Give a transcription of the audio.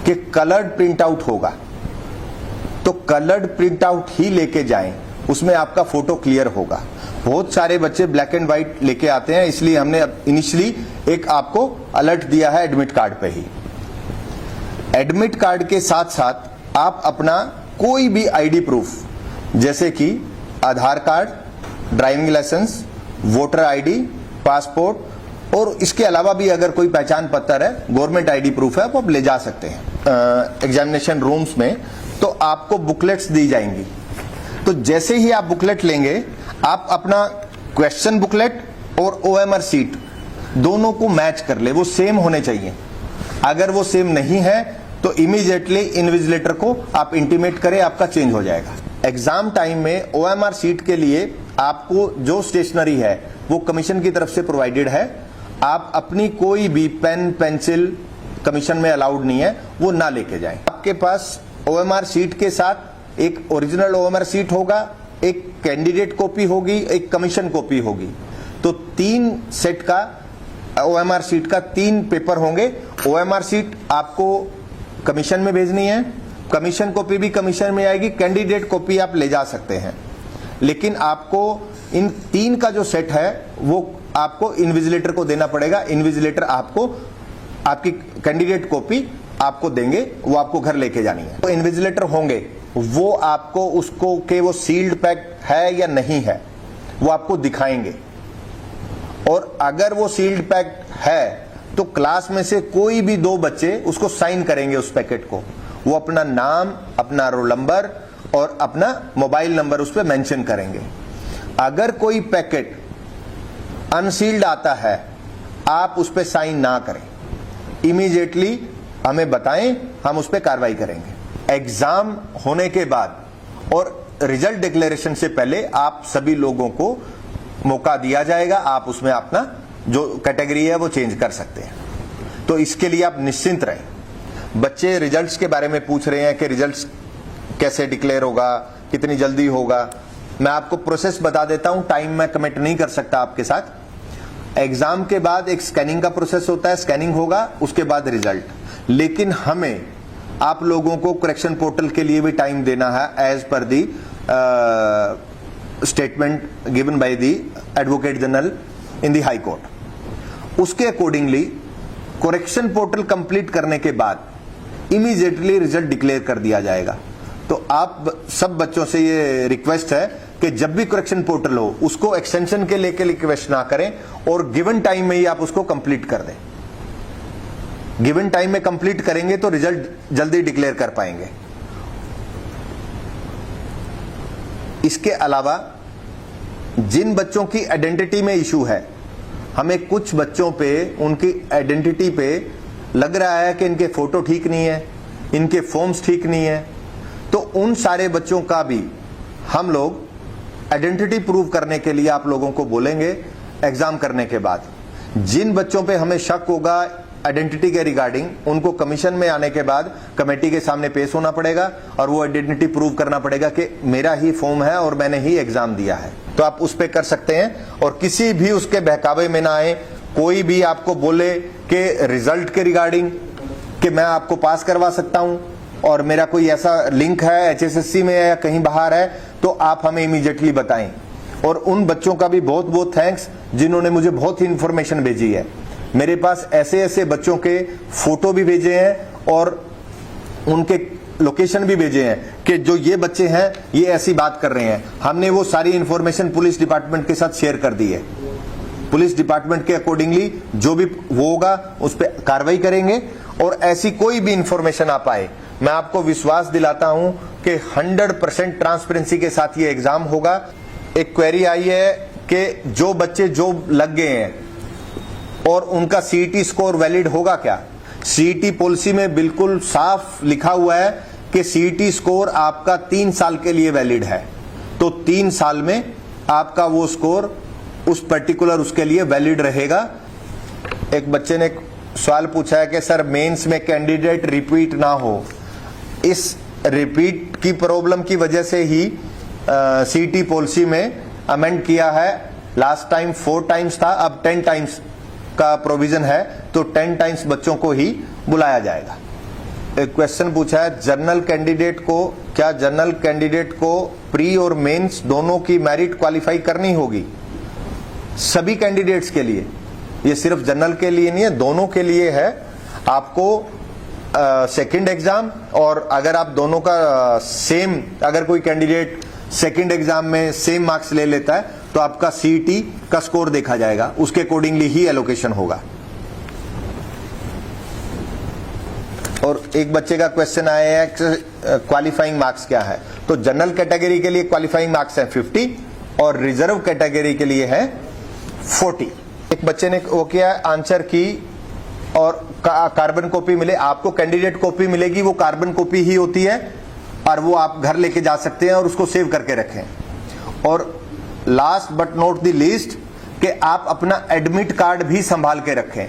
कि coloured print out होगा, तो कलर्ड प्रिंट आउट ही लेके जाएं, उसमें आपका फोटो क्लियर होगा। बहुत सारे बच्चे ब्लैक एंड व्हाइट लेके आते हैं, इसलिए हमने इनिशियली एक आपको अलर्ट दिया है एडमिट कार्ड पे ही। एडमिट कार्ड के साथ साथ आप अपना कोई भी आईडी प्रूफ जैसे कि Aadhaar card, driving licence, voter ID, passport और इसके अलावा भी अगर कोई पहचान पत्र है, गवर्नमेंट आईडी प्रूफ है, वो आप ले जा सकते हैं। एग्जामिनेशन रूम्स में तो आपको बुकलेट्स दी जाएंगी, तो जैसे ही आप बुकलेट लेंगे आप अपना क्वेश्चन बुकलेट और ओएमआर सीट दोनों को मैच कर ले, वो सेम होने चाहिए। अगर वो सेम नहीं है तो इमीडिएटली इन्विजिलेटर को आप इंटीमेट करें, आपका चेंज हो जाएगा। एग्जाम टाइम में ओएमआर सीट के लिए आपको जो स्टेशनरी है वो कमीशन की तरफ से प्रोवाइडेड है। आप अपनी कोई भी पेन पेंसिल कमीशन में अलाउड नहीं है, वो ना लेके जाएं। आपके पास ओएमआर सीट के साथ एक ओरिजिनल ओएमआर सीट होगा, एक कैंडिडेट कॉपी होगी, एक कमीशन कॉपी होगी। तो 3 सेट का ओएमआर सीट का 3 पेपर होंगे। ओएमआर सीट आपको कमीशन में भेजनी है, कमीशन कॉपी भी कमीशन में आएगी, कैंडिडेट कॉपी आप ले जा सकते हैं, लेकिन आपको इन 3 का जो सेट है वो आपको इन्विजिलेटर को देना पड़ेगा। इन्विजिलेटर आपको आपकी कैंडिडेट कॉपी आपको देंगे, वो आपको घर लेके जानी है। तो इन्विजिलेटर होंगे, वो आपको उसको के वो सील्ड पैक है या नहीं है वो आपको दिखाएंगे, और अगर वो सील्ड पैक है तो क्लास में से कोई भी 2 बच्चे उसको साइन करेंगे उस पैकेट को। वो अपना नाम, अपना रोल नंबर और अपना मोबाइल नंबर उस पर मेंशन करेंगे। अगर कोई पैकेट अनसील्ड आता है, आप उस पर साइन ना करें, इमीडिएटली हमें बताएं, हम उस पर कार्रवाई करेंगे। एग्जाम होने के बाद और रिजल्ट डिक्लेरेशन से पहले आप सभी लोगों को मौका दिया जाएगा, आप उसमें अपना जो कैटेगरी है वो चेंज कर सकते हैं। तो इसके लिए आप निश्चिंत रहें। बच्चे रिजल्ट्स के बारे में पूछ रहे हैं कि रिजल्ट्स कैसे डिक्लेयर होगा, कितनी जल्दी होगा। मैं आपको प्रोसेस बता देता हूं, टाइम मैं कमिट नहीं कर सकता आपके साथ। एग्जाम के बाद एक स्कैनिंग का प्रोसेस होता है, स्कैनिंग होगा, उसके बाद रिजल्ट। लेकिन हमें आप लोगों को करेक्शन पोर्टल के लिए भी टाइम देना है, एज पर the statement given by the advocate general in the high court. उसके अकॉर्डिंगली करेक्शन पोर्टल कंप्लीट करने के बाद इमीडिएटली रिजल्ट डिक्लेयर कर दिया जाएगा। तो आप सब बच्चों से ये रिक्वेस्ट है कि जब भी करेक्शन पोर्टल हो उसको एक्सटेंशन के लेके रिक्वेस्ट ना करें, और गिवन टाइम में ही आप उसको कंप्लीट कर दें। गिवन टाइम में कंप्लीट करेंगे तो रिजल्ट जल्दी डिक्लेयर कर पाएंगे। इसके अलावा जिन बच्चों की आइडेंटिटी में इशू है, हमें कुछ बच्चों पे उनकी आइडेंटिटी पे लग रहा है कि इनके फोटो ठीक नहीं है, इनके फॉर्म्स ठीक नहीं है, तो उन सारे बच्चों का भी हम लोग आइडेंटिटी प्रूव करने के लिए आप लोगों को बोलेंगे एग्जाम करने के बाद। जिन बच्चों पे हमें शक होगा आइडेंटिटी के रिगार्डिंग, उनको कमीशन में आने के बाद कमेटी के सामने पेश होना पड़ेगा और वो आइडेंटिटी प्रूव करना पड़ेगा कि मेरा ही फॉर्म है और मैंने ही एग्जाम दिया है। तो आप उस पे कर सकते हैं, और किसी भी उसके बहकावे में ना आए। कोई भी आपको बोले कि रिजल्ट के रिगार्डिंग कि मैं आपको पास करवा सकता हूं और मेरा कोई ऐसा लिंक है एचएसएससी में या कहीं बाहर है, तो आप हमें इमीडिएटली बताएं। और उन बच्चों का भी बहुत बहुत थैंक्स जिन्होंने मुझे बहुत ही इंफॉर्मेशन भेजी है। मेरे पास ऐसे ऐसे बच्चों के फोटो भी भेजे हैं और उनके लोकेशन भी भेजे हैं कि जो ये बच्चे हैं ये ऐसी बात कर रहे हैं। हमने वो सारी इंफॉर्मेशन पुलिस डिपार्टमेंट के साथ शेयर कर दी है। पुलिस डिपार्टमेंट के अकॉर्डिंगली जो भी वो होगा उस पर कार्रवाई करेंगे। और ऐसी कोई भी इंफॉर्मेशन आ पाए, मैं आपको विश्वास दिलाता हूं कि 100% ट्रांसपेरेंसी के साथ ये एग्जाम होगा। एक क्वेरी आई है कि जो बच्चे जो लग गए हैं और उनका सीईटी स्कोर वैलिड होगा क्या। सीईटी पॉलिसी में बिल्कुल साफ लिखा हुआ है कि सीईटी स्कोर आपका 3 साल के लिए वैलिड है, तो 3 साल में आपका वो स्कोर उस पर्टिकुलर उसके लिए वैलिड रहेगा। एक बच्चे ने सवाल पूछा है कि सर मेंस में कैंडिडेट रिपीट ना हो। इस रिपीट की प्रॉब्लम की वजह से ही सीईटी पॉलिसी में अमेंड किया है। लास्ट टाइम 4 टाइम्स था, अब 10 टाइम्स का प्रोविजन है, तो 10 टाइम्स बच्चों को ही बुलाया जाएगा। एक क्वेश्चन पूछा है, जनरल कैंडिडेट को प्री और मेंस दोनों की मेरिट क्वालिफाई करनी होगी? सभी कैंडिडेट्स के लिए, ये सिर्फ जनरल के लिए नहीं है, दोनों के लिए है। आपको सेकंड एग्जाम, और अगर आप दोनों का सेम, अगर कोई कैंडिडेट सेकंड एग्जाम में सेम मार्क्स ले लेता है तो आपका सीईटी का स्कोर देखा जाएगा, उसके अकॉर्डिंगली ही एलोकेशन होगा। और एक बच्चे का क्वेश्चन आया है क्वालिफाइंग मार्क्स क्या है, तो जनरल कैटेगरी के लिए क्वालिफाइंग मार्क्स है 50 और रिजर्व कैटेगरी के लिए है 40। एक बच्चे ने वो किया आंसर की और कार्बन कॉपी मिले, आपको कैंडिडेट कॉपी मिलेगी, वो कार्बन कॉपी ही होती है और वो आप घर लेके जा सकते हैं और उसको सेव करके रखें। और last but not the least कि आप अपना एडमिट कार्ड भी संभाल के रखें।